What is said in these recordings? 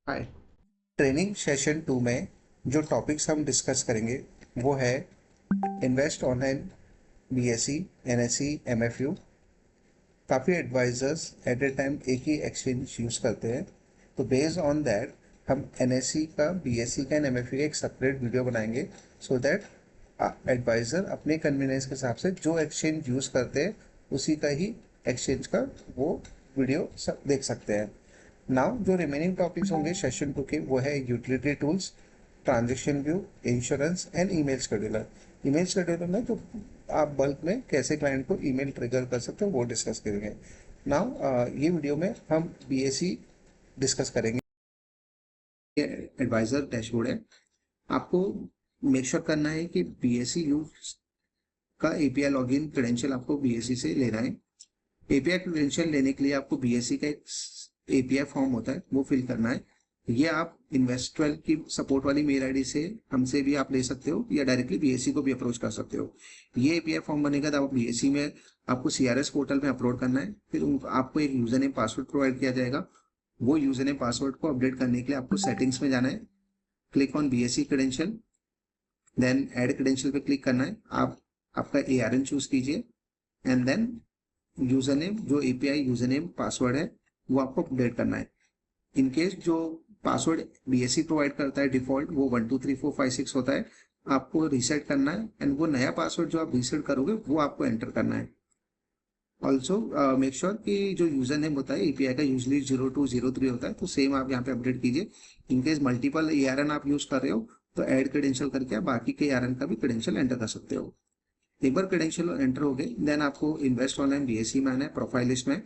हाय। Training session 2 में जो topics हम डिस्कस करेंगे वो है इन्वेस्ट ऑनलाइन, बीएसई, एनएसई, एमएफयू। काफ़ी एडवाइजर्स एट ए टाइम एक ही एक्सचेंज यूज़ करते हैं, तो बेस्ड ऑन दैट हम एनएसई का, बीएसई का एंड एमएफयू का एक सेपरेट वीडियो बनाएंगे, सो दैट एडवाइज़र अपने कन्वीनियंस के हिसाब से जो एक्सचेंज यूज़ करते हैं उसी का ही एक्सचेंज का वो वीडियो सब देख सकते हैं। नाउ जो रिमेनिंग टॉपिक्स होंगे सेशन 2 के वो है utility tools, transaction view, insurance and email scheduler. Email scheduler में तो आप बल्क में कैसे क्लाइंट को ईमेल ट्रिगर कर सकते हो वो डिस्कस करेंगे। नाउ ये वीडियो में हम बीएसई डिस्कस करेंगे। एडवाइजर डैशबोर्ड है। आपको मेक श्योर करना है कि बीएसई यूज का एपीआई लॉगिन क्रेडेंशियल आपको बीएसई से लेना है। एपीआई क्रेडेंशियल लेने के लिए आपको बीएसई का एक एपीआई फॉर्म होता है वो फिल करना है। ये आप इन्वेस्ट12 की सपोर्ट वाली मेल आईडी से हमसे भी आप ले सकते हो या डायरेक्टली बीएसई को भी अप्रोच कर सकते हो। ये एपीआई फॉर्म बनेगा तब बीएसई में आपको सीआरएस पोर्टल में अपलोड करना है। फिर आपको एक यूजर नेम पासवर्ड प्रोवाइड किया जाएगा। वो यूजर नेम पासवर्ड को अपडेट करने के लिए आपको सेटिंग्स में जाना है, click on BSE credential, then add credential पे क्लिक करना है। आप आपका एआरएन चूज कीजिए एंड देन यूजर नेम, जो एपीआई यूजर नेम पासवर्ड है वो आपको अपडेट करना है। इनकेस जो पासवर्ड बीएसई प्रोवाइड करता है डिफॉल्ट वो 123456 होता है, आपको रीसेट करना है एंड वो नया पासवर्ड जो आप रीसेट करोगे वो आपको एंटर करना है। ऑल्सो मेक श्योर कि जो यूजर नेम होता है एपीआई का यूजली 0203 होता है, तो सेम आप यहाँ पे अपडेट कीजिए। इनकेस मल्टीपल एआरएन आप यूज कर रहे हो तो ऐड क्रेडेंशियल करके आप बाकी के एआरएन का भी क्रेडेंशियल एंटर कर सकते हो। एक बार क्रेडेंशियल एंटर हो गए देन आपको इन्वेस्ट ऑनलाइन बीएसई में आना है। प्रोफाइल लिस्ट में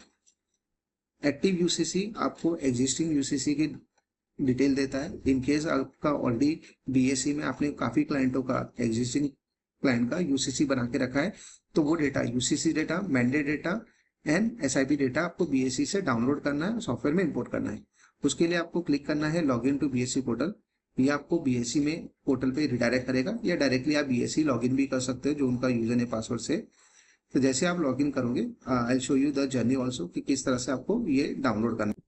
एक्टिव यूसीसी आपको एग्जिस्टिंग यूसीसी की डिटेल देता है। इनकेस आपका ऑलरेडी बीएसई में आपने काफी क्लाइंटों का, एग्जिस्टिंग क्लाइंट का यूसीसी बना के रखा है, तो वो data, UCC data, mandate data and SIP data आपको बीएसई से डाउनलोड करना है, सॉफ्टवेयर में इंपोर्ट करना है। उसके लिए आपको क्लिक करना है log in to BSE portal. ये आपको बीएसई में पोर्टल पे रिडायरेक्ट करेगा या डायरेक्टली आप बीएसई लॉग इन भी कर सकते हो जो उनका यूजर नेम पासवर्ड से। तो जैसे आप लॉग इन करोगे आई show you the journey also कि किस तरह से आपको ये डाउनलोड करना है।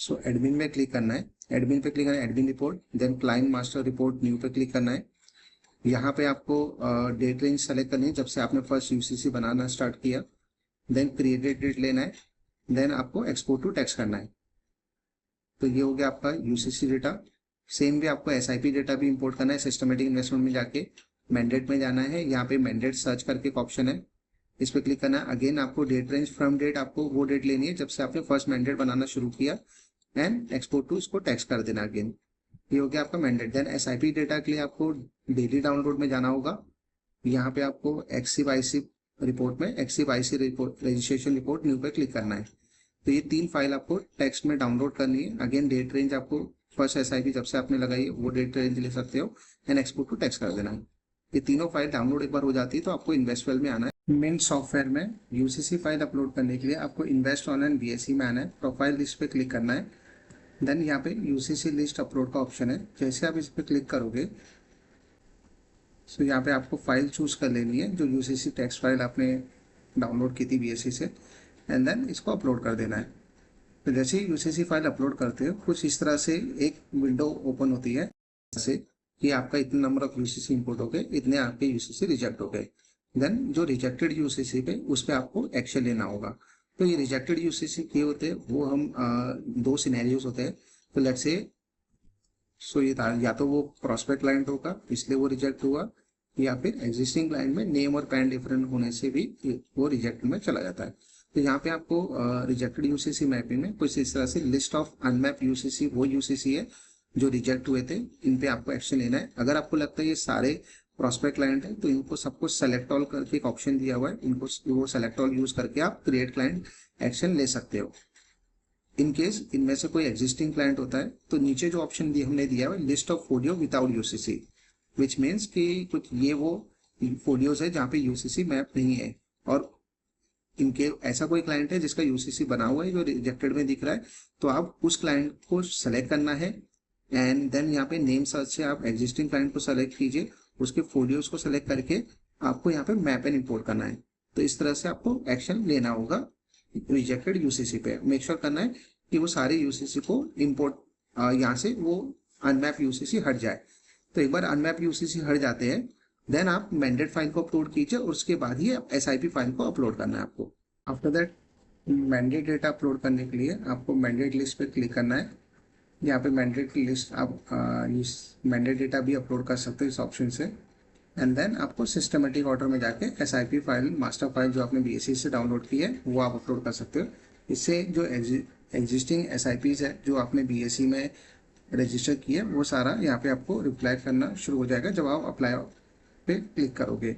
सो एडमिन में क्लिक करना है, एडमिन पे क्लिक करना है, admin report, then client master report new पे क्लिक करना है। यहाँ पे आपको डेट रेंज सेलेक्ट करनी है जब से आपने फर्स्ट यूसीसी बनाना स्टार्ट किया, देन क्रिएटेड डेट लेना है, देन आपको एक्सपोर्ट टू टेक्स्ट करना है। तो ये हो गया आपका यूसीसी डेटा। सेम भी आपको एसआईपी डेटा भी इंपोर्ट करना है। सिस्टमेटिक इन्वेस्टमेंट में जाके मैंडेट में जाना है, यहाँ पे मैंडेट सर्च करके एक ऑप्शन है, इस पे क्लिक करना है। अगेन आपको डेट रेंज फ्रॉम डेट, आपको वो डेट लेनी है जब से आपने फर्स्ट मैंडेट बनाना शुरू किया एंड एक्सपोर्ट टू इसको टेक्स्ट कर देना अगेन। ये हो गया आपका मैंडेट। देन एसआईपी डेटा के लिए आपको डेली डाउनलोड में जाना होगा। यहाँ पे आपको एक्सिप रिपोर्ट में एक्सिप IC report, registration report new पे क्लिक करना है। तो ये 3 फाइल आपको टेक्स्ट में डाउनलोड करनी है। अगेन डेट रेंज आपको फर्स्ट एसआईपी जब से आपने लगाई है वो डेट रेंज ले सकते हो एंड एक्सपोर्ट टू टेक्स्ट कर देना है। ये तीनों फाइल डाउनलोड एक बार हो जाती है तो आपको इन्वेस्टवेल में आना है। मेन सॉफ्टवेयर में यूसीसी फाइल अपलोड करने के लिए आपको इन्वेस्ट ऑनलाइन बीएसई में आना है। प्रोफाइल लिस्ट पे क्लिक करना है, देन यहाँ पे यूसीसी लिस्ट अपलोड का ऑप्शन है। जैसे आप इस पे क्लिक करोगे तो यहाँ पे आपको फाइल चूज कर लेनी है जो यूसीसी टेक्स्ट फाइल आपने डाउनलोड की थी बीएसई से, एंड देन इसको अपलोड कर देना है। तो जैसे ही यूसीसी फाइल अपलोड करते हो कुछ इस तरह से एक विंडो ओपन होती है, जैसे कि आपका इतने नंबर ऑफ यूसीसी इंपोर्ट हो गए, इतने आपके यूसीसी रिजेक्ट हो गए। देन जो रिजेक्टेड यूसीसी पे उस पर आपको एक्शन लेना होगा। तो ये रिजेक्टेड यूसीसी क्या होते हैं वो हम दो सिनेरियोज होते हैं। तो लेट्स से सो ये या तो वो प्रॉस्पेक्ट क्लाइंट होगा इसलिए वो रिजेक्ट हुआ, या फिर एग्जिस्टिंग क्लाइंट में नेम और पैन डिफरेंट होने से भी वो रिजेक्ट में चला जाता है। तो यहाँ पे आपको रिजेक्टेड यूसीसी मैपिंग में कुछ इस तरह से लिस्ट ऑफ अनमैप यूसीसी वो यूसीसी है जो रिजेक्ट हुए थे, इन पे आपको एक्शन लेना है। अगर आपको लगता है ये सारे प्रॉस्पेक्ट क्लाइंट है तो इनको सबको सेलेक्ट ऑल करके एक ऑप्शन दिया हुआ है, इनको वो सेलेक्ट ऑल यूज करके आप क्रिएट क्लाइंट एक्शन ले सकते हो। इन केस इनमें से कोई एग्जिस्टिंग क्लाइंट होता है तो नीचे जो ऑप्शन हमने दिया है list of folio without UCC, which means कि कुछ ये वो फोलियोज है जहाँ पे यूसीसी मैप नहीं है, और इनके ऐसा कोई क्लाइंट है जिसका यूसीसी बना हुआ है जो रिजेक्टेड में दिख रहा है, तो आप उस क्लाइंट को सेलेक्ट करना है एंड देन यहाँ पे नेम सर्च से आप एग्जिस्टिंग क्लाइंट को सेलेक्ट कीजिए, उसके फोलियोज को सेलेक्ट करके आपको यहाँ पे मैप एंड इंपोर्ट करना है। तो इस तरह से आपको एक्शन लेना होगा रिजेक्टेड यूसीसी पे। मेक श्योर करना है कि वो सारे यूसीसी को इंपोर्ट यहाँ से वो अनमैप यूसीसी हट जाए। तो एक बार अनमैप यूसीसी हट जाते हैं, देन आप मैंडेट फाइल को अपलोड कीजिए और उसके बाद ही एसआईपी फाइल को अपलोड करना है आपको। After that mandate data upload करने के लिए आपको मैंडेट लिस्ट पे क्लिक करना है। यहाँ पे मैंडेट लिस्ट आप मैंडेट डेटा भी अपलोड कर सकते हो इस ऑप्शन से। एंड देन आपको सिस्टमेटिक ऑर्डर में जाके एसआईपी फाइल, मास्टर फाइल जो आपने बीएससी से डाउनलोड की है वो आप अपलोड कर सकते हो। इससे जो एग्जिस्टिंग एसआईपीज है जो आपने बीएससी में रजिस्टर किया वो सारा यहाँ पे आपको रिप्लाई करना शुरू हो जाएगा जब आप अप्लाई पे क्लिक करोगे।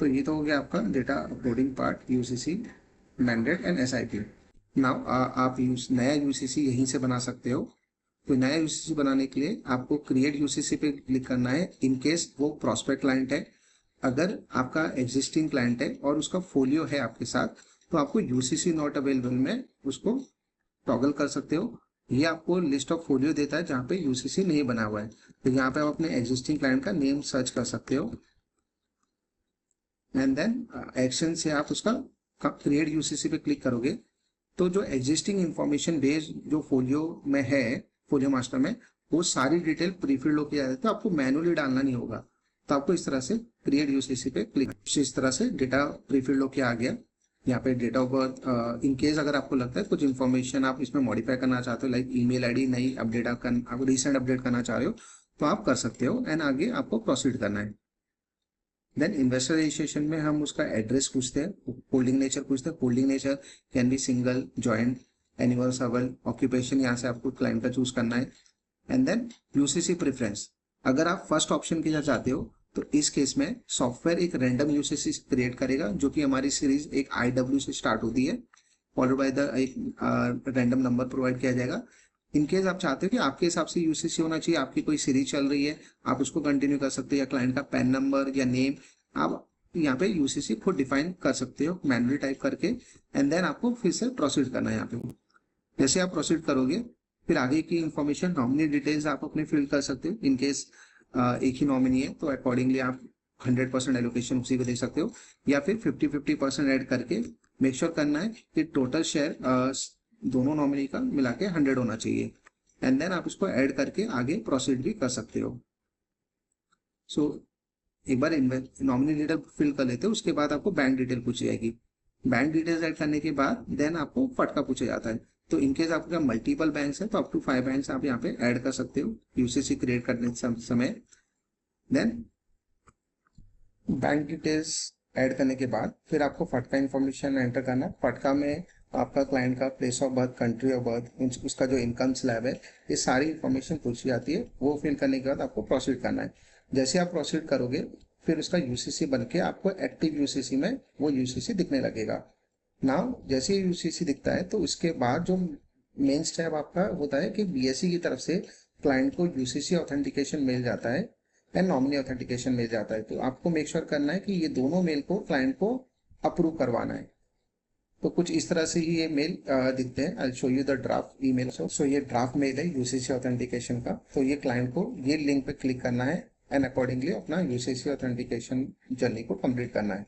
तो ये तो हो गया आपका data uploading part, UCC, mandate and SIP. Now आप नया यूसीसी यहीं से बना सकते हो। तो नया यूसीसी बनाने के लिए आपको क्रिएट यूसीसी पे क्लिक करना है इन केस वो प्रॉस्पेक्ट क्लाइंट है। अगर आपका एग्जिस्टिंग क्लाइंट है और उसका फोलियो है आपके साथ तो आपको यूसीसी नॉट अवेलेबल में उसको टॉगल कर सकते हो। ये आपको लिस्ट ऑफ फोलियो देता है जहाँ पे यूसीसी नहीं बना हुआ है। तो यहाँ पे आप अपने एग्जिस्टिंग क्लाइंट का नेम सर्च कर सकते हो एंड देन एक्शन से आप उसका क्रिएट यूसीसी पे क्लिक करोगे तो जो एग्जिस्टिंग इंफॉर्मेशन बेस जो फोलियो में है, फोलियो मास्टर में, वो सारी डिटेल प्रीफिल्ड होकर आ जाती है। तो आपको मैनुअली डालना नहीं होगा। तो आपको इस तरह से क्रिएट यूसीसी पे क्लिक, इस तरह से डेटा प्रीफिल्ड होकर आ गया। यहाँ पे date of birth, in case अगर आपको लगता है कुछ इन्फॉर्मेशन आप इसमें मॉडिफाई करना चाहते हो, लाइक ईमेल आईडी नई अपडेट आप रिसेंट अपडेट करना चाह रहे हो तो आप कर सकते हो एंड आगे आपको प्रोसीड करना है। देन इन्वेस्टर रजिस्ट्रेशन में हम उसका एड्रेस पूछते हैं, होल्डिंग नेचर पूछते हैं। Holding nature can be single, joint, animal, सबल, ऑक्यूपेशन यहाँ से आपको क्लाइंट का चूज करना है। एंड देन यूसीसी प्रेफरेंस, अगर आप फर्स्ट ऑप्शन के लिए चाहते हो तो इस केस में सॉफ्टवेयर एक रैंडम यूसीसी क्रिएट करेगा जो कि हमारी सीरीज एक IW से स्टार्ट होती है, फॉलोड बाय द एक रैंडम नंबर प्रोवाइड किया जाएगा। इन केस आप चाहते हो कि आपके हिसाब से यूसीसी होना चाहिए, आपकी कोई सीरीज चल रही है, आप उसको कंटिन्यू कर सकते हो, या क्लाइंट का पैन नंबर या नेम, आप यहाँ पे यूसीसी खुद डिफाइन कर सकते हो मैनुअली टाइप करके। एंड देन आपको फिर से प्रोसीड करना है। यहाँ पे जैसे आप प्रोसीड करोगे फिर आगे की इंफॉर्मेशन, नॉमिनी डिटेल्स आप अपने फिल कर सकते हो। इन केस एक ही नॉमिनी है तो अकॉर्डिंगली आप 100% एलोकेशन उसी को दे सकते हो, या फिर 50-50% ऐड करके मेक श्योर करना है कि टोटल शेयर दोनों नॉमिनी का मिला के 100 होना चाहिए। एंड देन आप उसको ऐड करके आगे प्रोसीड भी कर सकते हो। सो एक बार नॉमिनी डिटेल फिल कर लेते हो, उसके बाद आपको बैंक डिटेल पूछी जाएगी। बैंक डिटेल्स ऐड करने के बाद देन आपको फटका पूछा जाता है। तो इनकेस आपका मल्टीपल बैंक्स है तो अप टू 5 बैंक्स आप यहाँ पे ऐड कर सकते हो यूसीसी क्रिएट करने समय। देन बैंक डिटेल्स ऐड करने के बाद फिर आपको फटका इन्फॉर्मेशन एंटर करना है। फटका में आपका क्लाइंट का place of birth, country of birth, उसका जो इनकम स्लैब है, ये सारी इन्फॉर्मेशन पूछी जाती है। वो फिल करने के बाद आपको प्रोसीड करना है। जैसे आप प्रोसीड करोगे फिर उसका यूसीसी बन के आपको एक्टिव यूसीसी में वो यूसीसी दिखने लगेगा। नाउ जैसे यूसीसी दिखता है तो उसके बाद जो मेन स्टेप आपका होता है कि बीएससी की तरफ से क्लाइंट को यूसीसी ऑथेंटिकेशन मिल जाता है एंड नॉमिनी ऑथेंटिकेशन मिल जाता है। तो आपको मेक श्योर करना है कि ये दोनों मेल को क्लाइंट को अप्रूव करवाना है। तो कुछ इस तरह से ही ये मेल दिखते हैं। I show you the draft email. So ये ड्राफ्ट मेल है यूसीसी ऑथेंटिकेशन का। तो ये क्लाइंट को ये लिंक पे क्लिक करना है एंड अकॉर्डिंगली अपना यूसीसी ऑथेंटिकेशन जर्नी को कंप्लीट करना है।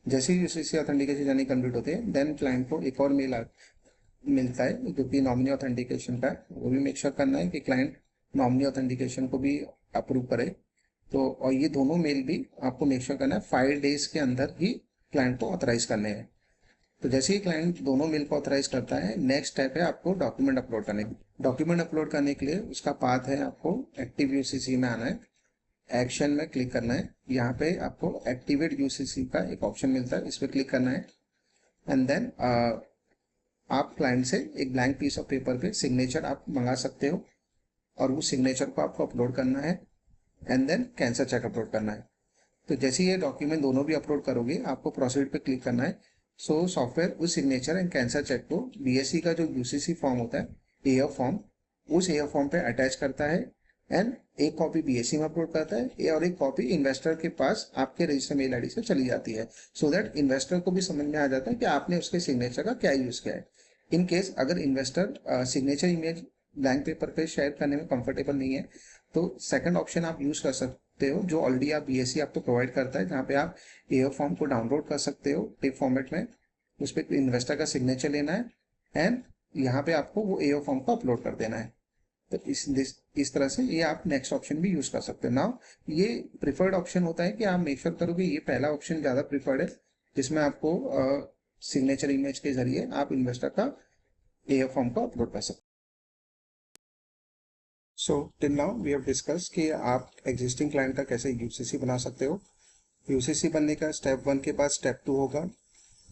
जैसे ही यूसीसी ऑथेंटिकेशन जर्नी कंप्लीट होते हैं देन क्लाइंट को एक और मेल मिलता है जो कि नॉमिनी ऑथेंटिकेशन का है। वो भी मेक श्योर करना है कि क्लाइंट नॉमिनी ऑथेंटिकेशन को भी अप्रूव करे। तो और ये दोनों मेल भी आपको मेक श्योर करना है 5 डेज के अंदर ही क्लाइंट को ऑथराइज करने हैं। तो जैसे ही क्लाइंट दोनों मेल को ऑथराइज करता है नेक्स्ट स्टेप है आपको डॉक्यूमेंट अपलोड करने की। डॉक्यूमेंट अपलोड करने के लिए उसका पाथ है, आपको एक्टिव यूसीसी में आना है, एक्शन में क्लिक करना है। यहाँ पे आपको एक्टिवेट यूसीसी का एक ऑप्शन मिलता है, इस पर क्लिक करना है। एंड देन आप क्लाइंट से एक ब्लैंक पीस ऑफ पेपर पे सिग्नेचर आप मंगा सकते हो और उस सिग्नेचर को आपको अपलोड करना है and then cancel cheque upload करना है। तो जैसे ये डॉक्यूमेंट दोनों भी अपलोड करोगे आपको प्रोसीड पे क्लिक करना है। सो सॉफ्टवेयर उस सिग्नेचर एंड कैंसर चेक को बीएससी का जो यूसीसी फॉर्म होता है, एयर फॉर्म, उस एयर फॉर्म पे अटैच करता है एंड एक कॉपी बीएससी में अपलोड करता है और एक कॉपी इन्वेस्टर के पास आपके रजिस्टर मेल आईडी से चली जाती है। सो दैट इन्वेस्टर को भी समझ में आ जाता है कि आपने उसके सिग्नेचर का क्या यूज किया है। इन केस अगर investor signature image blank paper पे शेयर करने में कंफर्टेबल नहीं है तो सेकंड ऑप्शन आप यूज कर सकते हो जो ऑलरेडी आप बीएससी आपको प्रोवाइड करता है, जहाँ पे आप एयर फॉर्म को डाउनलोड कर सकते हो टिप फॉर्मेट में। उस पर इन्वेस्टर का सिग्नेचर लेना है एंड यहाँ पे आपको वो एयर फॉर्म को अपलोड कर देना है। तो इस तरह से ये आप नेक्स्ट ऑप्शन भी यूज कर सकते हो। नाउ ये प्रिफर्ड ऑप्शन होता है कि आप मेक श्योर करोगे ये पहला ऑप्शन ज्यादा प्रिफर्ड है, जिसमें आपको सिग्नेचर इमेज के जरिए आप इन्वेस्टर का एएफ फॉर्म को अपलोड कर सकते हो। So till now we have discuss कि आप एग्जिस्टिंग क्लाइंट का कैसे यूसीसी बना सकते हो। यूसीसी बनने का स्टेप 1 के बाद स्टेप 2 होगा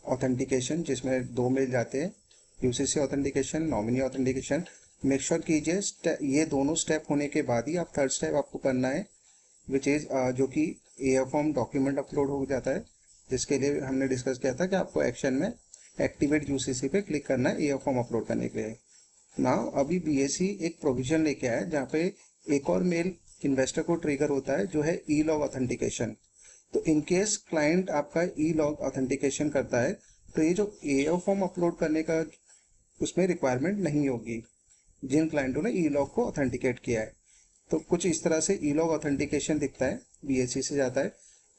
ऑथेंटिकेशन, जिसमें 2 मिल जाते हैं, UCC authentication, nominee authentication. Make sure कीजिए ये दोनों स्टेप होने के बाद ही आप थर्ड स्टेप आपको करना है, विच इज जो कि एएफ फॉर्म डॉक्यूमेंट अपलोड हो जाता है, जिसके लिए हमने डिस्कस किया था कि आपको एक्शन में एक्टिवेट यूसीसी पे क्लिक करना है एएफ फॉर्म अपलोड करने के लिए। नाउ अभी बीएससी एक प्रोविजन लेके आया जहाँ पे एक और मेल इन्वेस्टर को ट्रिगर होता है, जो है ई लॉग ऑथेंटिकेशन। तो इन केस क्लाइंट आपका ई लॉग ऑथेंटिकेशन करता है तो ये जो एएफ फॉर्म अपलोड करने का उसमें रिक्वायरमेंट नहीं होगी जिन क्लाइंटों ने ई लॉग को ऑथेंटिकेट किया है। तो कुछ इस तरह से ई लॉग ऑथेंटिकेशन दिखता है, बीएससी से जाता है।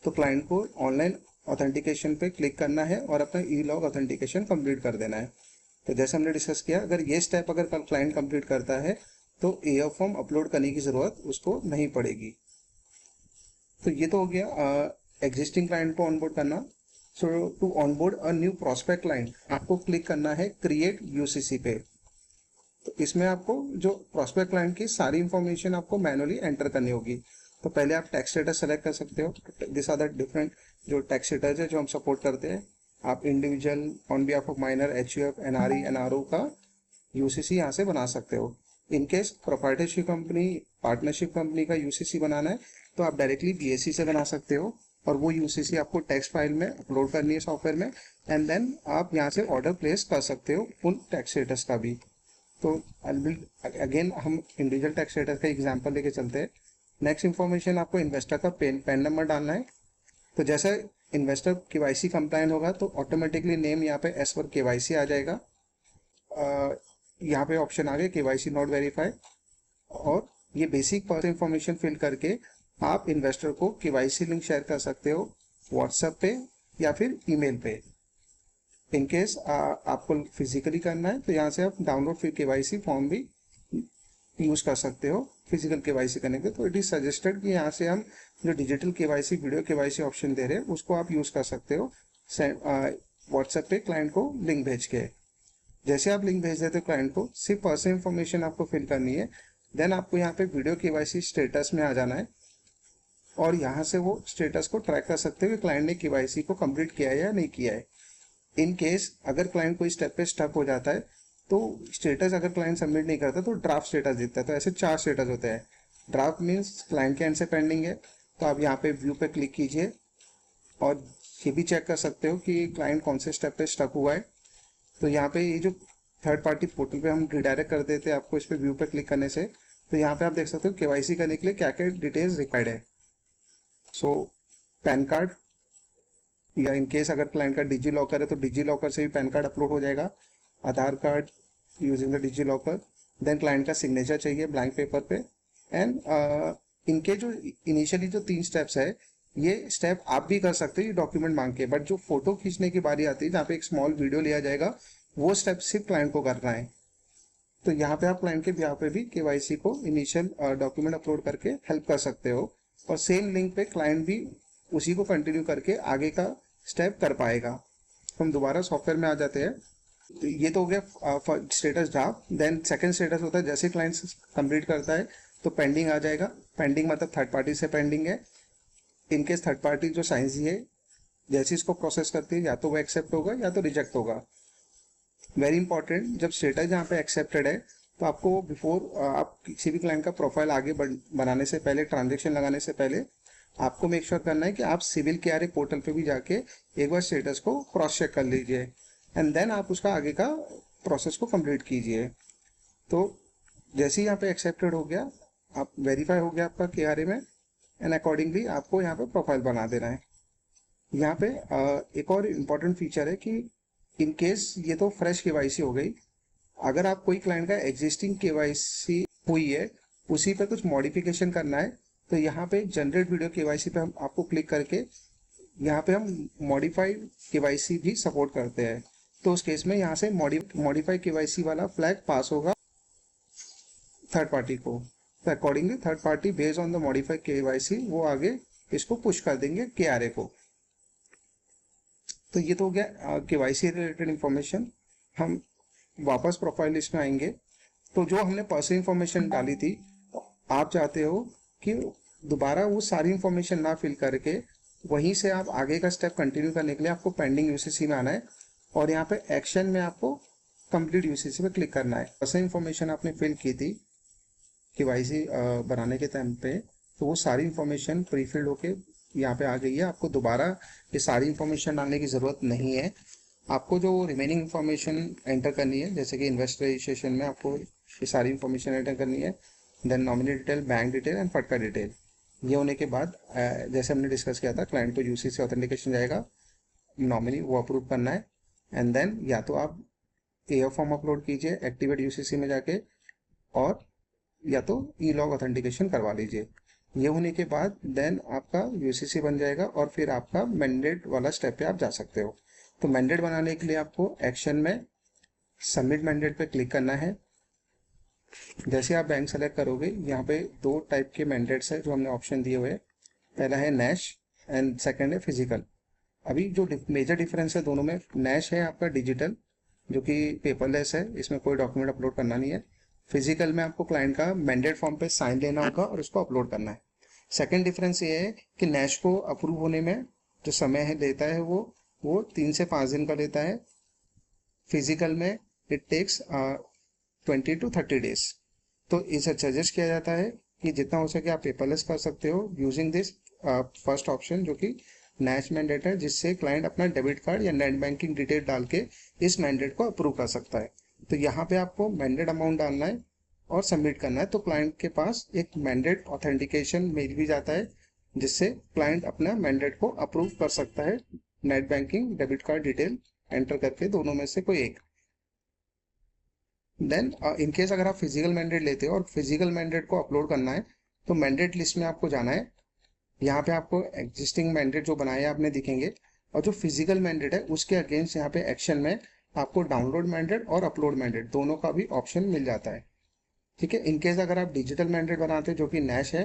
तो क्लाइंट को ऑनलाइन ऑथेंटिकेशन पे क्लिक करना है और अपना ई लॉग ऑथेंटिकेशन कंप्लीट कर देना है। तो जैसे हमने डिस्कस किया, अगर ये स्टेप अगर क्लाइंट कंप्लीट करता है तो एएफ फॉर्म अपलोड करने की जरूरत उसको नहीं पड़ेगी। तो ये तो हो गया एग्जिस्टिंग क्लाइंट को ऑनबोर्ड करना। So to onboard a new prospect client आपको क्लिक करना है क्रिएट यूसीसी पे। तो इसमें आपको जो प्रोस्पेक्ट क्लाइंट की सारी इंफॉर्मेशन आपको मैनुअली एंटर करनी होगी। तो पहले आप टैक्स स्टेटस सेलेक्ट कर सकते हो। दिस आर द डिफरेंट जो टैक्स स्टेटस है जो हम सपोर्ट करते हैं। आप individual, on behalf of minor, HUF, NRE, NRO का यूसीसी यहाँ से बना सकते हो। In case proprietorship company, partnership company का यूसीसी बनाना है तो आप डायरेक्टली बीएससी से बना सकते हो और वो यूसीसी आपको टेक्स्ट फाइल में अपलोड करनी है सॉफ्टवेयर में, एंड देन आप यहाँ से ऑर्डर प्लेस कर सकते हो उन टैक्स स्टेटस का भी। तो अगेन हम इंडिविजुअल टैक्स स्टेटस का एग्जांपल लेके चलते हैं। नेक्स्ट इन्फॉर्मेशन आपको इन्वेस्टर का पैन नंबर डालना है। तो जैसे इन्वेस्टर केवाईसी कंप्लायंट होगा तो ऑटोमेटिकली नेम यहाँ पे एज पर केवाईसी आ जाएगा। यहाँ पे ऑप्शन आ गए केवाईसी नॉट वेरीफाइड, और ये बेसिक पर्सनल इंफॉर्मेशन फिल करके आप इन्वेस्टर को केवाईसी लिंक शेयर कर सकते हो व्हाट्सएप पे या फिर ईमेल पे। इनकेस आपको फिजिकली करना है तो यहाँ से आप डाउनलोड फिर केवाईसी फॉर्म भी यूज कर सकते हो फिजिकल केवाईसी करने के। तो इट इज सजेस्टेड कि यहाँ से हम जो digital KYC, video KYC option दे रहे हैं उसको आप यूज कर सकते हो व्हाट्सएप पे क्लाइंट को लिंक भेज के। जैसे आप लिंक भेज देते हो क्लाइंट को, सिर्फ पर्सनल इंफॉर्मेशन आपको फिल करनी है। देन आपको यहाँ पे वीडियो केवाईसी स्टेटस में आ जाना है और यहाँ से वो स्टेटस को ट्रैक कर सकते हो कि क्लाइंट ने केवाईसी को कंप्लीट किया है या नहीं किया है। इन केस अगर क्लाइंट कोई स्टेप पे स्टक हो जाता है तो स्टेटस अगर क्लाइंट सबमिट नहीं करता तो ड्राफ्ट स्टेटस दिखता है। तो ऐसे 4 स्टेटस होते हैं। ड्राफ्ट मीन्स क्लाइंट के एंड से पेंडिंग है, तो आप यहाँ पे व्यू पे क्लिक कीजिए और ये भी चेक कर सकते हो कि क्लाइंट कौन से स्टेप पे स्टक हुआ है। तो यहाँ पे ये जो थर्ड पार्टी पोर्टल पे हम रिडायरेक्ट कर देते हैं आपको इस पे व्यू पे क्लिक करने से। तो यहाँ पे आप देख सकते हो केवाईसी करने के लिए क्या क्या डिटेल्स रिक्वायर्ड है। सो पैन कार्ड, या इन केस अगर क्लाइंट का डिजी लॉकर है तो डिजी लॉकर से भी पैन कार्ड अपलोड हो जाएगा। Aadhaar card using the DigiLocker. Then client का सिग्नेचर चाहिए ब्लैंक पेपर पे। एंड इनके जो इनिशियली जो 3 स्टेप्स है ये स्टेप आप भी कर सकते हो ये डॉक्यूमेंट मांग के, बट जो फोटो खींचने की बारी आती है जहाँ पे एक स्मॉल वीडियो लिया जाएगा वो स्टेप सिर्फ क्लाइंट को करना है। तो यहाँ पे आप क्लाइंट के बिहार पे भी केवाईसी को इनिशियल डॉक्यूमेंट अपलोड करके हेल्प कर सकते हो और सेम लिंक पे क्लाइंट भी उसी को कंटिन्यू करके आगे का स्टेप कर पाएगा। तो हम दोबारा सॉफ्टवेयर में आ जाते हैं। तो ये तो हो गया status draft. Then second status होता है जैसे क्लाइंट कंप्लीट करता है तो पेंडिंग आ जाएगा। पेंडिंग मतलब थर्ड पार्टी से पेंडिंग है। इनकेस थर्ड पार्टी जो साइंस है जैसे इसको प्रोसेस करती है या तो वो एक्सेप्ट होगा या तो रिजेक्ट होगा। वेरी इंपॉर्टेंट, जब स्टेटस जहाँ पे एक्सेप्टेड है तो आपको बिफोर आप किसी भी क्लाइंट का प्रोफाइल आगे बनाने से पहले, ट्रांजेक्शन लगाने से पहले आपको मेक श्योर करना है कि आप सिविल केआरए पोर्टल पे भी जाके एक बार स्टेटस को क्रॉस चेक कर लीजिए एंड देन आप उसका आगे का प्रोसेस को कंप्लीट कीजिए। तो जैसे ही यहाँ पे एक्सेप्टेड हो गया, आप वेरीफाई हो गया आपका केआरए में, एंड अकॉर्डिंगली आपको यहाँ पे प्रोफाइल बना देना है। यहाँ पे एक और इम्पॉर्टेंट फीचर है कि इन केस ये तो फ्रेश केवाईसी हो गई, अगर आप कोई क्लाइंट का एग्जिस्टिंग केवाईसी हुई है उसी पे कुछ मॉडिफिकेशन करना है तो यहाँ पे जनरेट वीडियो केवाईसी पे हम आपको क्लिक करके यहाँ पे हम मॉडिफाइड केवाईसी भी सपोर्ट करते हैं। तो उस केस में यहाँ से मॉडिफाई केवाईसी वाला फ्लैग पास होगा। थर्ड पार्टी को। तो accordingly third party based on the modified KYC वो आगे इसको पुश कर देंगे केआरए को। तो ये तो हो गया केवाईसी रिलेटेड इंफॉर्मेशन। हम वापस प्रोफाइल लिस्ट में आएंगे। तो जो हमने पर्सनल इंफॉर्मेशन डाली थी, आप चाहते हो कि दोबारा वो सारी इंफॉर्मेशन ना फिल करके वहीं से आप आगे का स्टेप कंटिन्यू करने के लिए आपको पेंडिंग यूसीसी में आना है और यहाँ पे एक्शन में आपको कंप्लीट यूसीसी पे क्लिक करना है। पर्सनल इंफॉर्मेशन आपने फिल की थी केवाईसी बनाने के टाइम पे, तो वो सारी इंफॉर्मेशन प्री फिल्ड होके यहाँ पे आ गई है। आपको दोबारा ये सारी इंफॉर्मेशन डालने की ज़रूरत नहीं है। आपको जो रिमेनिंग इंफॉर्मेशन एंटर करनी है, जैसे कि इन्वेस्टर रजिस्ट्रेशन में आपको ये सारी इंफॉर्मेशन एंटर करनी है, then nominee detail, bank detail and FATCA detail. ये होने के बाद जैसे हमने डिस्कस किया था, क्लाइंट को यूसीसी ऑथेंटिकेशन जाएगा, नॉमिनी वो अप्रूव करना है, एंड देन या तो आप एयर फॉर्म अपलोड कीजिए एक्टिवेट यूसीसी में जाके, और या तो ई लॉग ऑथेंटिकेशन करवा लीजिए। ये होने के बाद देन आपका यूसीसी बन जाएगा और फिर आपका मैंडेट वाला स्टेप पे आप जा सकते हो। तो मैंडेट बनाने के लिए आपको एक्शन में सबमिट मैंडेट पे क्लिक करना है। जैसे आप बैंक सेलेक्ट करोगे, यहाँ पे दो टाइप के मैंडेट्स है जो हमने ऑप्शन दिए हुए हैं। पहला है नैश एंड सेकंड है फिजिकल। अभी जो मेजर डिफरेंस है दोनों में, नैश है आपका डिजिटल जो कि पेपरलेस है, इसमें कोई डॉक्यूमेंट अपलोड करना नहीं है। फिजिकल में आपको क्लाइंट का मैंडेट फॉर्म पे साइन लेना होगा और उसको अपलोड करना है। सेकंड डिफरेंस ये है कि नैश को अप्रूव होने में जो समय है लेता है वो 3 से 5 दिन का लेता है। फिजिकल में इट टेक्स 20 to 30 days। तो इसे सजेस्ट किया जाता है कि जितना हो सके आप पेपरलेस कर सकते हो यूजिंग दिस फर्स्ट ऑप्शन जो कि नैश मैंडेट है, जिससे क्लाइंट अपना डेबिट कार्ड या नेट बैंकिंग डिटेल डाल के इस मैंडेट को अप्रूव कर सकता है। तो यहाँ पे आपको मैंडेट अमाउंट डालना है और सबमिट करना है। तो क्लाइंट के पास एक मैंडेट ऑथेंटिकेशन मेल भी जाता है, जिससे क्लाइंट अपना मैंडेट को अप्रूव कर सकता है net banking debit card detail enter करके, दोनों में से कोई एक। देन इन केस अगर आप फिजिकल मैंडेट लेते हो और फिजिकल मैंडेट को अपलोड करना है, तो मैंडेट लिस्ट में आपको जाना है। यहाँ पे आपको एग्जिस्टिंग मैंडेट जो बनाए हैं आपने दिखेंगे, और जो फिजिकल मैंडेट है उसके अगेंस्ट यहाँ पे एक्शन में आपको डाउनलोड मैंडेट और अपलोड मैंडेट दोनों का भी ऑप्शन मिल जाता है। ठीक है। इनकेस अगर आप डिजिटल मैंडेट बनाते हैं जो कि नैश है,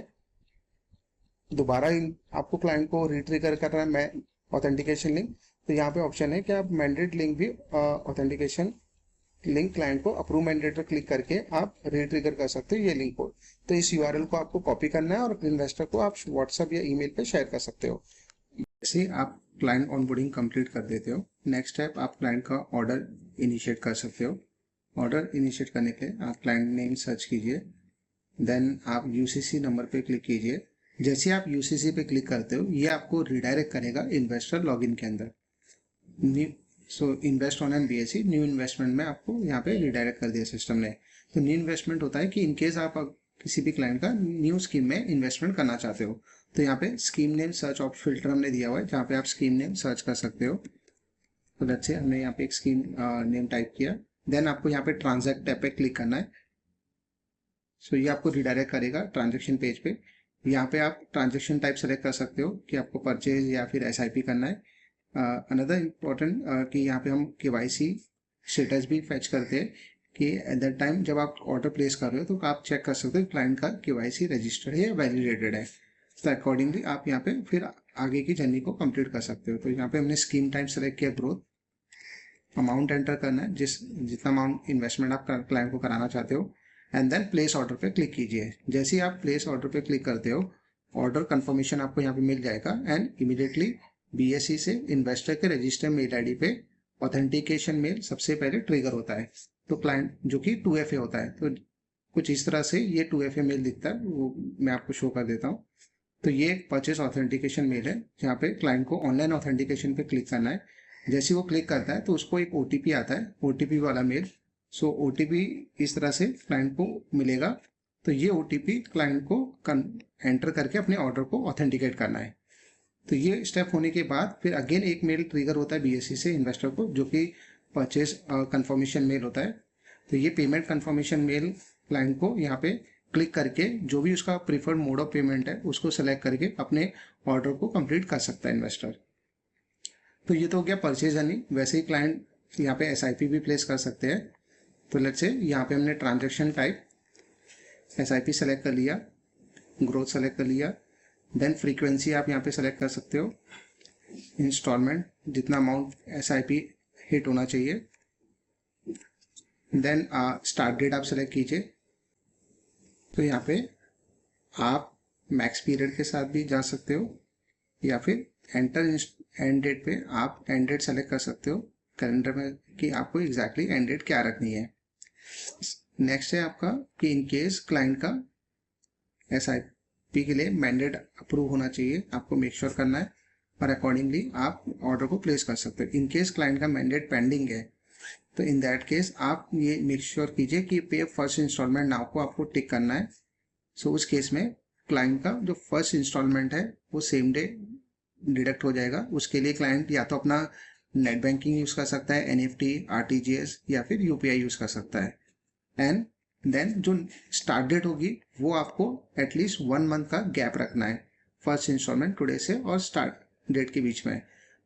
दोबारा आपको क्लाइंट को रिट्रिगर करना है मैं ऑथेंटिकेशन लिंक, तो यहाँ पे ऑप्शन है कि आप मैंडेट लिंक भी ऑथेंटिकेशन लिंक क्लाइंट को अप्रूव मैंडेट पर क्लिक करके आप रिट्रिगर कर सकते हो ये लिंक को। तो इस यूआरएल को आपको कॉपी करना है और इन्वेस्टर को आप व्हाट्सएप या ईमेल पे शेयर कर सकते हो। जैसे आप क्लाइंट ऑनबोर्डिंग कंप्लीट कर देते हो, नेक्स्ट स्टेप आप क्लाइंट का ऑर्डर इनिशिएट कर सकते हो। ऑर्डर इनिशिएट करने के लिए आप क्लाइंट नेम सर्च कीजिए, देन आप यूसीसी नंबर पे क्लिक कीजिए। जैसे आप यूसीसी पे क्लिक करते हो, ये आपको रिडायरेक्ट करेगा इन्वेस्टर लॉगिन के अंदर। So invest on an BSc new investment में आपको यहाँ पे रिडायरेक्ट कर दिया सिस्टम ने। तो न्यू इन्वेस्टमेंट होता है कि इनकेस आप किसी भी क्लाइंट का न्यू स्कीम में इन्वेस्टमेंट करना चाहते हो, तो यहाँ पे scheme name search option filter हमने दिया हुआ है जहाँ पे आप स्कीम नेम सर्च कर सकते हो। तो लेट्स से हमने यहाँ पे एक स्कीम नेम टाइप किया, देन आपको यहाँ पे ट्रांजैक्ट टैब पे क्लिक करना है। सो ये आपको रिडायरेक्ट करेगा ट्रांजेक्शन पेज पे। यहाँ पे आप ट्रांजेक्शन टाइप सेलेक्ट कर सकते हो कि आपको परचेज या फिर एसआईपी करना है। अनदर इम्पोर्टेंट कि यहाँ पे हम केवाईसी स्टेटस भी फैच करते हैं कि एट दैट टाइम जब आप ऑर्डर प्लेस कर रहे हो तो आप चेक कर सकते हो क्लाइंट का केवाईसी रजिस्टर्ड है या वैलिडेटेड है। तो अकॉर्डिंगली आप यहाँ पे फिर आगे की जर्नी को कंप्लीट कर सकते हो। तो यहाँ पे हमने स्कीम टाइप सेलेक्ट किया, ग्रोथ, अमाउंट एंटर करना है जितना अमाउंट इन्वेस्टमेंट आप क्लाइंट को कराना चाहते हो, एंड देन प्लेस ऑर्डर पे क्लिक कीजिए। जैसे ही आप प्लेस ऑर्डर पे क्लिक करते हो, ऑर्डर कंफर्मेशन आपको यहाँ पे मिल जाएगा एंड इमीडिएटली बीएसई से इन्वेस्टर के रजिस्टर मेल आईडी पे ऑथेंटिकेशन मेल सबसे पहले ट्रिगर होता है। तो क्लाइंट जो कि 2FA होता है, तो कुछ इस तरह से ये 2FA मेल दिखता है, वो मैं आपको शो कर देता हूँ। तो ये एक परचेस ऑथेंटिकेशन मेल है जहाँ पे क्लाइंट को ऑनलाइन ऑथेंटिकेशन पे क्लिक करना है। जैसे वो क्लिक करता है तो उसको एक ओटीपी आता है, ओटीपी वाला मेल। सो ओटीपी इस तरह से क्लाइंट को मिलेगा। तो ये ओटीपी क्लाइंट को एंटर करके अपने ऑर्डर को ऑथेंटिकेट करना है। तो ये स्टेप होने के बाद फिर अगेन एक मेल ट्रिगर होता है बीएससी से इन्वेस्टर को, जो कि परचेज कंफर्मेशन मेल होता है। तो ये पेमेंट कंफर्मेशन मेल क्लाइंट को यहाँ पे क्लिक करके जो भी उसका प्रीफर्ड मोड ऑफ पेमेंट है उसको सेलेक्ट करके अपने ऑर्डर को कंप्लीट कर सकता है इन्वेस्टर। तो ये तो हो गया परचेज जर्नी। वैसे ही क्लाइंट यहाँ पे एसआईपी भी प्लेस कर सकते हैं। तो लेट्स से यहाँ पे हमने ट्रांजेक्शन टाइप SIP सेलेक्ट कर लिया, ग्रोथ सेलेक्ट कर लिया, देन फ्रीक्वेंसी आप यहाँ पे सेलेक्ट कर सकते हो, इंस्टॉलमेंट जितना अमाउंट SIP हिट होना चाहिए, देन स्टार्ट डेट आप सेलेक्ट कीजिए। तो यहाँ पे आप मैक्स पीरियड के साथ भी जा सकते हो या फिर एंटर एंड डेट पे आप एंड डेट सेलेक्ट कर सकते हो कैलेंडर में कि आपको एग्जैक्टली एंड डेट क्या रखनी है। नेक्स्ट है आपका कि इन केस क्लाइंट का SIP के लिए मैंडेट अप्रूव होना चाहिए, आपको मेक श्योर करना है और अकॉर्डिंगली आप ऑर्डर को प्लेस कर सकते हो। इन केस क्लाइंट का मैंडेट पेंडिंग है तो इन दैट केस आप ये मेक श्योर कीजिए कि पे फर्स्ट इंस्टॉलमेंट नाउ को आपको टिक करना है। सो उस केस में क्लाइंट का जो फर्स्ट इंस्टॉलमेंट है वो सेम डे डिडक्ट हो जाएगा। उसके लिए क्लाइंट या तो अपना नेट बैंकिंग यूज कर सकता है, NEFT, RTGS या फिर UPI यूज कर सकता है। एंड देन जो स्टार्ट डेट होगी वो आपको एटलीस्ट 1 मंथ का गैप रखना है फर्स्ट इंस्टॉलमेंट टुडे से और स्टार्ट डेट के बीच में।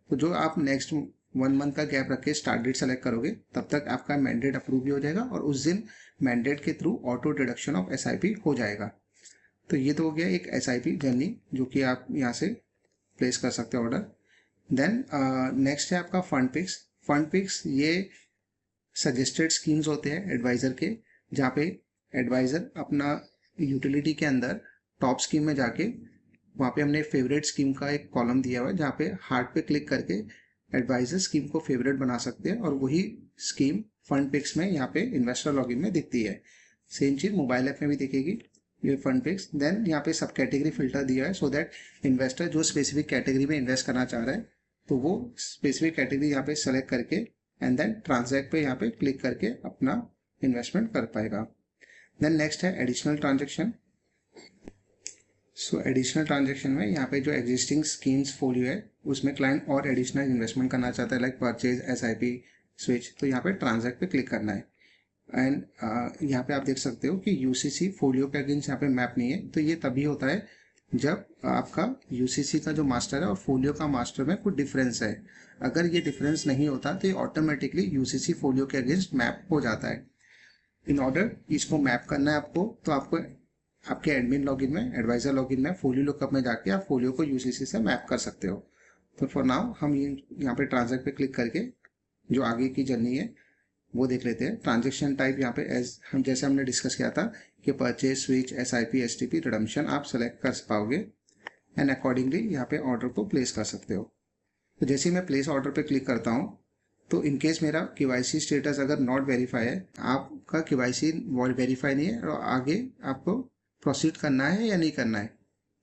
तो जो आप नेक्स्ट 1 मंथ का गैप रख के स्टार्ट डेट सेलेक्ट करोगे तब तक आपका मैंडेट अप्रूव भी हो जाएगा और उस दिन मैंडेट के through auto deduction of SIP हो जाएगा। तो ये तो हो गया एक SIP जर्नी जो कि आप यहाँ से प्लेस कर सकते हो ऑर्डर। देन नेक्स्ट है आपका फंड पिक्स। फंड पिक्स ये सजेस्टेड स्कीम्स होते हैं एडवाइजर के, जहाँ पे एडवाइजर अपना यूटिलिटी के अंदर टॉप स्कीम में जाके वहाँ पे हमने फेवरेट स्कीम का एक कॉलम दिया हुआ है जहाँ पे हार्ट पे क्लिक करके एडवाइजर स्कीम को फेवरेट बना सकते हैं और वही स्कीम फंड पिक्स में यहाँ पे इन्वेस्टर लॉगिन में दिखती है। सेम चीज मोबाइल ऐप में भी दिखेगी ये फंड पिक्स। देन यहाँ पे सब कैटेगरी फिल्टर दिया है सो दैट इन्वेस्टर जो स्पेसिफिक कैटेगरी में इन्वेस्ट करना चाह रहा है तो वो स्पेसिफिक कैटेगरी यहाँ पे सेलेक्ट करके एंड देन ट्रांजैक्ट पे यहाँ पे क्लिक करके अपना इन्वेस्टमेंट कर पाएगा। देन नेक्स्ट है एडिशनल ट्रांजेक्शन। सो एडिशनल ट्रांजेक्शन में यहाँ पे जो एग्जिस्टिंग स्कीम्स फोलियो है उसमें क्लाइंट और एडिशनल इन्वेस्टमेंट करना चाहता है लाइक परचेज, SIP, स्विच, तो यहाँ पे ट्रांजैक्ट पे क्लिक करना है। एंड यहाँ पे आप देख सकते हो कि UCC फोलियो के अगेंस्ट यहाँ पे मैप नहीं है। तो ये तभी होता है जब आपका UCC का जो मास्टर है और फोलियो का मास्टर में कुछ डिफरेंस है। अगर ये डिफरेंस नहीं होता तो ये ऑटोमेटिकली UCC फोलियो के अगेंस्ट मैप हो जाता है। इन ऑर्डर इसको मैप करना है आपको तो आपको आपके एडमिन लॉगिन में, एडवाइजर लॉगिन में फोलियो लुकअप में जाके आप फोलियो को UCC से मैप कर सकते हो। तो फॉर नाउ हम यहाँ पे ट्रांजैक्ट पे क्लिक करके जो आगे की जर्नी है वो देख लेते हैं। ट्रांजेक्शन टाइप यहाँ पे एज हम जैसे हमने डिस्कस किया था कि purchase, switch, SIP, STP, redemption आप सेलेक्ट कर पाओगे एंड अकॉर्डिंगली यहाँ पे ऑर्डर को प्लेस कर सकते हो। तो जैसे ही मैं प्लेस ऑर्डर पे क्लिक करता हूँ तो इनकेस मेरा KYC स्टेटस अगर नॉट वेरीफाई है, आपका KYC वेरीफाई नहीं है और आगे आपको प्रोसीड करना है या नहीं करना है,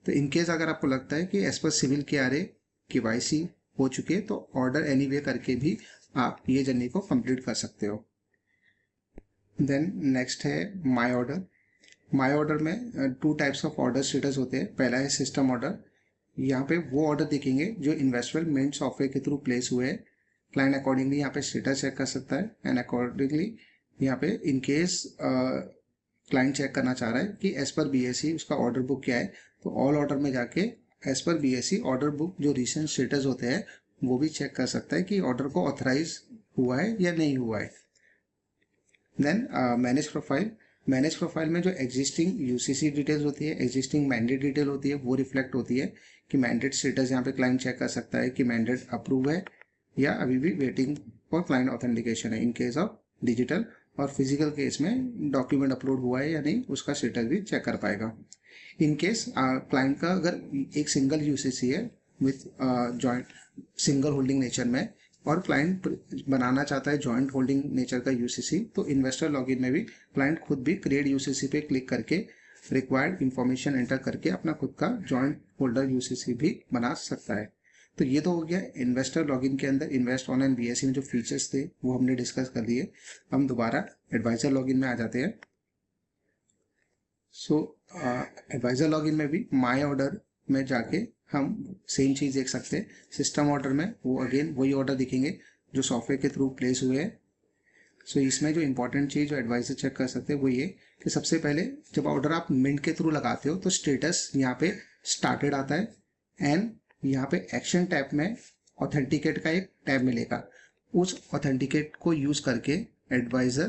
तो इनकेस अगर आपको लगता है कि as per civil KRA KYC हो चुके तो ऑर्डर एनीवे करके भी आप ये जर्नी को कंप्लीट कर सकते हो। देन नेक्स्ट है माय ऑर्डर। माय ऑर्डर में 2 टाइप्स ऑफ ऑर्डर स्टेटस होते हैं। पहला है सिस्टम ऑर्डर। यहाँ पे वो ऑर्डर दिखेंगे जो इन्वेस्टमेंट सॉफ्टवेयर के थ्रू प्लेस हुए हैं। क्लाइंट अकॉर्डिंगली यहाँ पे स्टेटस चेक कर सकता है एंड अकॉर्डिंगली यहाँ पे इन केस क्लाइंट चेक करना चाह रहा है कि एज पर BSE उसका ऑर्डर बुक क्या है तो ऑल ऑर्डर में जाके एज पर BSE ऑर्डर बुक जो रिसेंट स्टेटस होते हैं वो भी चेक कर सकता है कि ऑर्डर को ऑथराइज हुआ है या नहीं हुआ है। Then manage profile. Manage profile में जो एग्जिस्टिंग UCC डिटेल्स होती है, एग्जिस्टिंग मैंडेट डिटेल होती है वो रिफ्लेक्ट होती है कि मैंडेट स्टेटस यहाँ पे क्लाइंट चेक कर सकता है कि मैंडेट अप्रूव है या अभी भी वेटिंग फॉर क्लाइंट ऑथेंटिकेशन है। इन केस ऑफ डिजिटल और फिजिकल केस में डॉक्यूमेंट अपलोड हुआ है या नहीं उसका स्टेटस भी चेक कर पाएगा। इन केस क्लाइंट का अगर एक सिंगल UCC है with joint single holding nature में और क्लाइंट बनाना चाहता है जॉइंट होल्डिंग नेचर का UCC तो इन्वेस्टर लॉगिन में भी क्लाइंट खुद भी क्रिएट UCC पे क्लिक करके रिक्वायर्ड इंफॉर्मेशन एंटर करके अपना खुद का जॉइंट होल्डर UCC भी बना सकता है। तो ये तो हो गया इन्वेस्टर लॉगिन के अंदर इन्वेस्ट ऑनलाइन BSE में जो फीचर्स थे वो हमने डिस्कस कर लिए। हम दोबारा एडवाइजर लॉगिन में आ जाते हैं। सो एडवाइजर लॉगिन में भी माय ऑर्डर में जाके हम सेम चीज देख सकते हैं। सिस्टम ऑर्डर में वो अगेन वही ऑर्डर दिखेंगे जो सॉफ्टवेयर के थ्रू प्लेस हुए हैं। सो इसमें जो इंपॉर्टेंट चीज जो एडवाइजर चेक कर सकते हैं वो ये कि सबसे पहले जब ऑर्डर आप मिंट के थ्रू लगाते हो तो स्टेटस यहाँ पे स्टार्टेड आता है एंड यहाँ पे एक्शन टैब में ऑथेंटिकेट का एक टैब मिलेगा। उस ऑथेंटिकेट को यूज करके एडवाइजर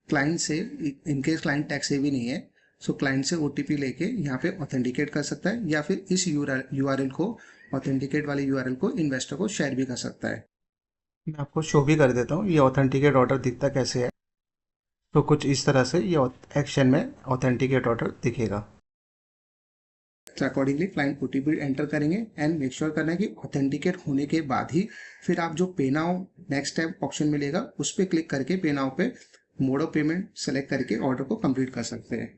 क्लाइंट से, इनकेस क्लाइंट टैग से भी नहीं है सो क्लाइंट से OTP लेके यहाँ पे ऑथेंटिकेट कर सकता है, या फिर इस URL को, ऑथेंटिकेट वाले URL को इन्वेस्टर को शेयर भी कर सकता है। मैं आपको शो भी कर देता हूँ ये ऑथेंटिकेट ऑर्डर दिखता कैसे है। तो कुछ इस तरह से ये एक्शन में ऑथेंटिकेट ऑर्डर दिखेगा। तो अकॉर्डिंगली क्लाइंट OTP एंटर करेंगे एंड मेक श्योर करना है कि ऑथेंटिकेट होने के बाद ही फिर आप जो पे नाउ नेक्स्ट स्टेप ऑप्शन मिलेगा उस पर क्लिक करके पे नाउ पे मोड ऑफ पेमेंट सेलेक्ट करके ऑर्डर को कंप्लीट कर सकते हैं।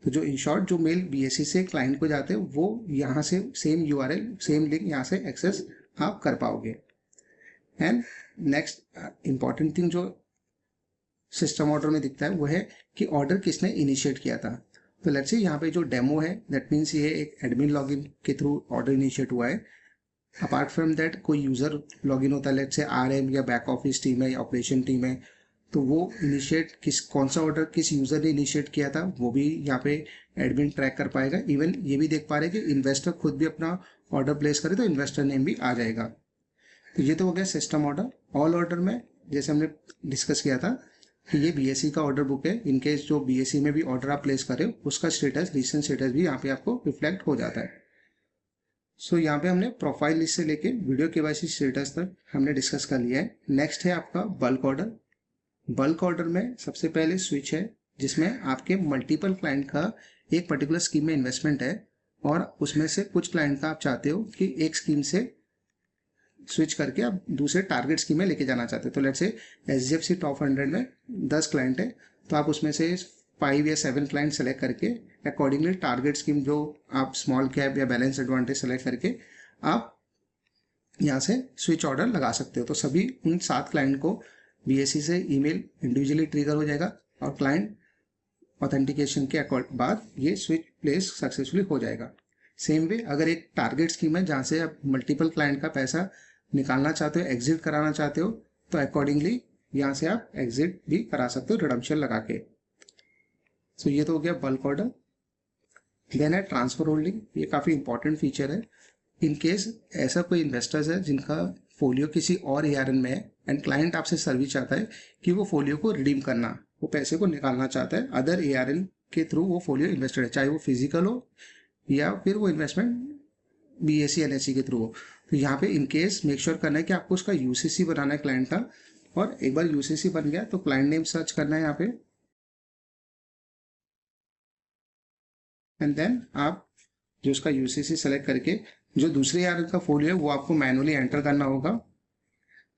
तो जो इन शॉर्ट जो मेल BSE से क्लाइंट को जाते हैं वो यहाँ से सेम URL सेम लिंक यहाँ से एक्सेस आप कर पाओगे। एंड नेक्स्ट इंपॉर्टेंट थिंग जो सिस्टम ऑर्डर में दिखता है वो है कि ऑर्डर किसने इनिशिएट किया था। तो लेट्स से यहाँ पे जो डेमो है दैट मीन्स ये एक एडमिन लॉगिन के थ्रू ऑर्डर इनिशिएट हुआ है। अपार्ट फ्रॉम दैट कोई यूजर लॉगिन होता है, लेट्स से RM या बैक ऑफिस टीम है या ऑपरेशन टीम है, तो वो इनिशिएट कौन सा ऑर्डर किस यूजर ने इनिशिएट किया था वो भी यहाँ पे एडमिन ट्रैक कर पाएगा। इवन ये भी देख पा रहे हैं कि इन्वेस्टर खुद भी अपना ऑर्डर प्लेस करे तो इन्वेस्टर नेम भी आ जाएगा। तो ये तो हो गया सिस्टम ऑर्डर। ऑल ऑर्डर में जैसे हमने डिस्कस किया था कि ये BSE का ऑर्डर बुक है, इनकेस जो BSE में भी ऑर्डर आप प्लेस करें उसका स्टेटस रिसेंट स्टेटस भी यहाँ पे आपको रिफ्लेक्ट हो जाता है। सो यहाँ पे हमने प्रोफाइल लिस्ट से लेके वीडियो KYC स्टेटस तक हमने डिस्कस कर लिया है। नेक्स्ट है आपका बल्क ऑर्डर। बल्क ऑर्डर में सबसे पहले स्विच है जिसमें आपके मल्टीपल क्लाइंट का एक पर्टिकुलर स्कीम में इन्वेस्टमेंट है और उसमें से कुछ क्लाइंट का आप चाहते हो कि एक स्कीम से स्विच करके आप दूसरे टारगेट स्कीम में लेके जाना चाहते हो। तो लेट्स से SGFC टॉप 100 में 10 क्लाइंट है तो आप उसमें से 5 या 7 क्लाइंट सेलेक्ट करके अकॉर्डिंगली टारगेट स्कीम जो आप स्मॉल कैप या बैलेंस एडवांटेज सेलेक्ट करके आप यहाँ से स्विच ऑर्डर लगा सकते हो। तो सभी उन 7 क्लाइंट को BSE से ईमेल इंडिविजुअली ट्रिगर हो जाएगा और क्लाइंट ऑथेंटिकेशन के बाद ये स्विच प्लेस सक्सेसफुली हो जाएगा। सेम वे अगर एक टारगेट स्कीम है जहाँ से आप मल्टीपल क्लाइंट का पैसा निकालना चाहते हो, एग्जिट कराना चाहते हो, तो अकॉर्डिंगली यहाँ से आप एग्जिट भी करा सकते हो रिडम्पशन लगा के। सो ये तो हो गया बल्क ऑर्डर। देन है ट्रांसफर होल्डिंग। ये काफ़ी इंपॉर्टेंट फीचर है। इन केस ऐसा कोई इन्वेस्टर्स है जिनका फोलियो किसी और ARN में है एंड क्लाइंट आपसे सर्विस चाहता है कि वो फोलियो को रिडीम करना, वो पैसे को निकालना चाहता है अदर ARN के थ्रू वो फोलियो इन्वेस्टेड है, चाहे वो फिजिकल हो या फिर वो इन्वेस्टमेंट BSE NSE के थ्रू हो। तो यहाँ पे इनकेस मेक श्योर करना है कि आपको उसका UCC बनाना है क्लाइंट का, और एक बार UCC बन गया तो क्लाइंट नेम सर्च करना है यहाँ पे एंड देन आप जो उसका UCC सेलेक्ट करके जो दूसरे ARN का फोलियो है वो आपको मैनुअली एंटर करना होगा।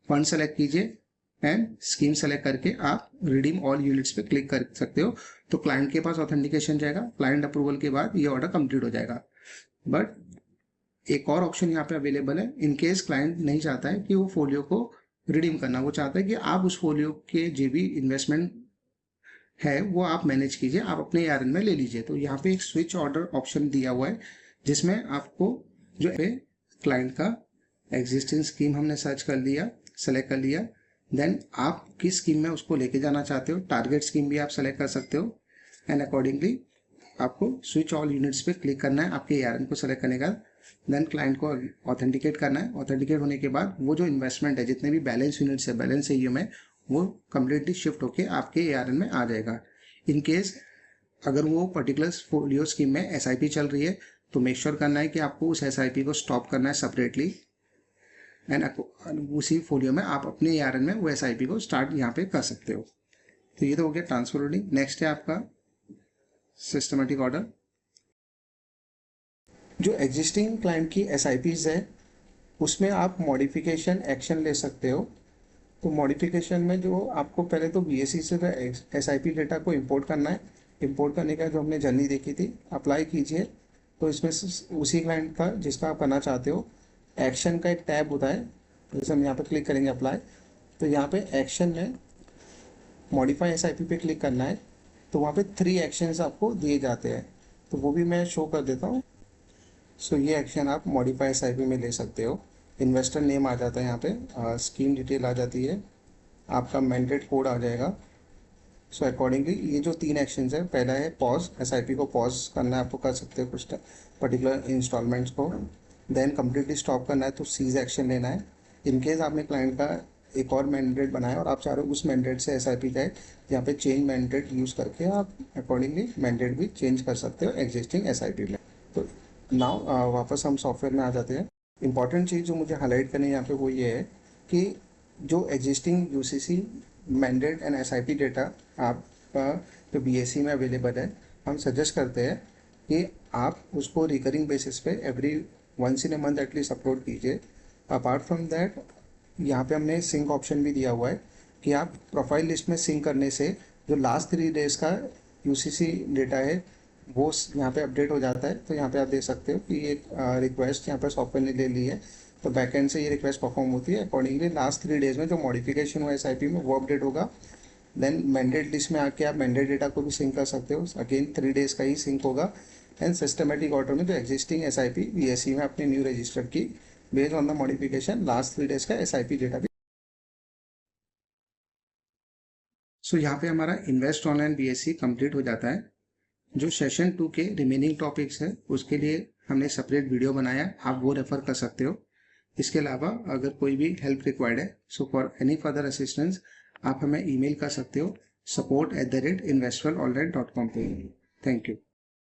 फंड सेलेक्ट कीजिए एंड स्कीम सेलेक्ट करके आप रिडीम ऑल यूनिट्स पे क्लिक कर सकते हो। तो क्लाइंट के पास ऑथेंटिकेशन जाएगा, क्लाइंट अप्रूवल के बाद ये ऑर्डर कंप्लीट हो जाएगा। बट एक और ऑप्शन यहाँ पे अवेलेबल है, इनकेस क्लाइंट नहीं चाहता है कि वो फोलियो को रिडीम करना, वो चाहता है कि आप उस फोलियो के जो भी इन्वेस्टमेंट है वो आप मैनेज कीजिए, आप अपने ARN में ले लीजिए। तो यहाँ पे एक स्विच ऑर्डर ऑप्शन दिया हुआ है जिसमें आपको जो है क्लाइंट का एग्जिस्टिंग स्कीम हमने सर्च कर लिया, सेलेक्ट कर लिया, देन आप किस स्कीम में उसको लेके जाना चाहते हो, टारगेट स्कीम भी आप सेलेक्ट कर सकते हो एंड अकॉर्डिंगली आपको स्विच ऑल यूनिट्स पे क्लिक करना है आपके ARN को सेलेक्ट करने का। देन क्लाइंट को ऑथेंटिकेट करना है। ऑथेंटिकेट होने के बाद वो जो इन्वेस्टमेंट है जितने भी बैलेंस यूनिट्स है, बैलेंस AUM है, वो कम्प्लीटली शिफ्ट होके आपके ARN में आ जाएगा। इन केस अगर वो पर्टिकुलर फोलियो स्कीम में SIP चल रही है तो मेक श्योर करना है कि आपको उस SIP को स्टॉप करना है सेपरेटली एंड उसी फोलियो में आप अपने ARN में वो SIP को स्टार्ट यहाँ पे कर सकते हो। तो ये तो हो गया ट्रांसफर होल्डिंग। नेक्स्ट है आपका सिस्टमेटिक ऑर्डर। जो एग्जिस्टिंग क्लाइंट की SIPs है उसमें आप मॉडिफिकेशन एक्शन ले सकते हो। तो मॉडिफिकेशन में जो आपको पहले तो BSE से SIP डेटा को इंपोर्ट करना है। इंपोर्ट करने का जो हमने जर्नी देखी थी, अप्लाई कीजिए। तो इसमें उसी क्लाइंट का जिसका आप करना चाहते हो, एक्शन का एक टैब होता है, जैसे हम यहाँ पे क्लिक करेंगे अप्लाई, तो यहाँ पे एक्शन में मॉडिफाई SIP पे क्लिक करना है। तो वहाँ पे 3 एक्शंस आपको दिए जाते हैं, तो वो भी मैं शो कर देता हूँ। सो ये एक्शन आप मॉडिफाई SIP में ले सकते हो। इन्वेस्टर नेम आ जाता है यहाँ पे, स्कीम डिटेल आ जाती है, आपका मैंडेट कोड आ जाएगा। सो अकॉर्डिंगली ये जो 3 एक्शंस है, पहला है पॉज, SIP को पॉज करना है, आपको कर सकते हो कुछ पर्टिकुलर इंस्टॉलमेंट्स को। देन कम्प्लीटली स्टॉप करना है तो सीज एक्शन लेना है। इनकेस आपने क्लाइंट का एक और मैंडेट बनाया और आप चाह रहे हो उस मैंडेट से SIP जाए, यहाँ पे चेंज मैंडेट यूज़ करके आप अकॉर्डिंगली मैंडेट भी चेंज कर सकते हो एग्जिस्टिंग SIP में। तो नाउ वापस हम सॉफ्टवेयर में आ जाते हैं। इंपॉर्टेंट चीज़ जो मुझे हाईलाइट करनी है यहाँ पे वो ये है कि जो existing UCC mandate and SIP data आपका जो BSE में अवेलेबल है, हम सजेस्ट करते हैं कि आप उसको रिकरिंग बेसिस पे every once in a month at least upload कीजिए। अपार्ट फ्रॉम दैट यहाँ पे हमने सिंक ऑप्शन भी दिया हुआ है कि आप प्रोफाइल लिस्ट में सिंक करने से जो लास्ट 3 डेज का UCC डेटा है वो यहाँ पे अपडेट हो जाता है। तो यहाँ पे आप देख सकते हो कि ये रिक्वेस्ट यहाँ पे सॉफ्टवेयर ने ले ली है, तो बैकएंड से ये रिक्वेस्ट परफॉर्म होती है। अकॉर्डिंगली लास्ट 3 डेज में जो मॉडिफिकेशन हुआ SIP में वो अपडेट होगा। देन मैंडेट लिस्ट में आके आप मैंडेट डेटा को भी सिंक कर सकते हो, अगेन 3 डेज का ही सिंक होगा। एंड सिस्टमेटिक ऑर्डर में जो एग्जिस्टिंग SIP BSE में आपने न्यू रजिस्टर की based on the modification last 3 days का SIP डेटा भी। सो यहाँ पे हमारा इन्वेस्ट ऑनलाइन BSE कंप्लीट हो जाता है। जो सेशन 2 के रिमेनिंग टॉपिक्स है उसके लिए हमने सेपरेट वीडियो बनाया, आप वो रेफर कर सकते हो। इसके अलावा अगर कोई भी हेल्प रिक्वायर्ड है, so for any further assistance आप हमें ईमेल कर सकते हो support@investwellonline.com पे। Thank you.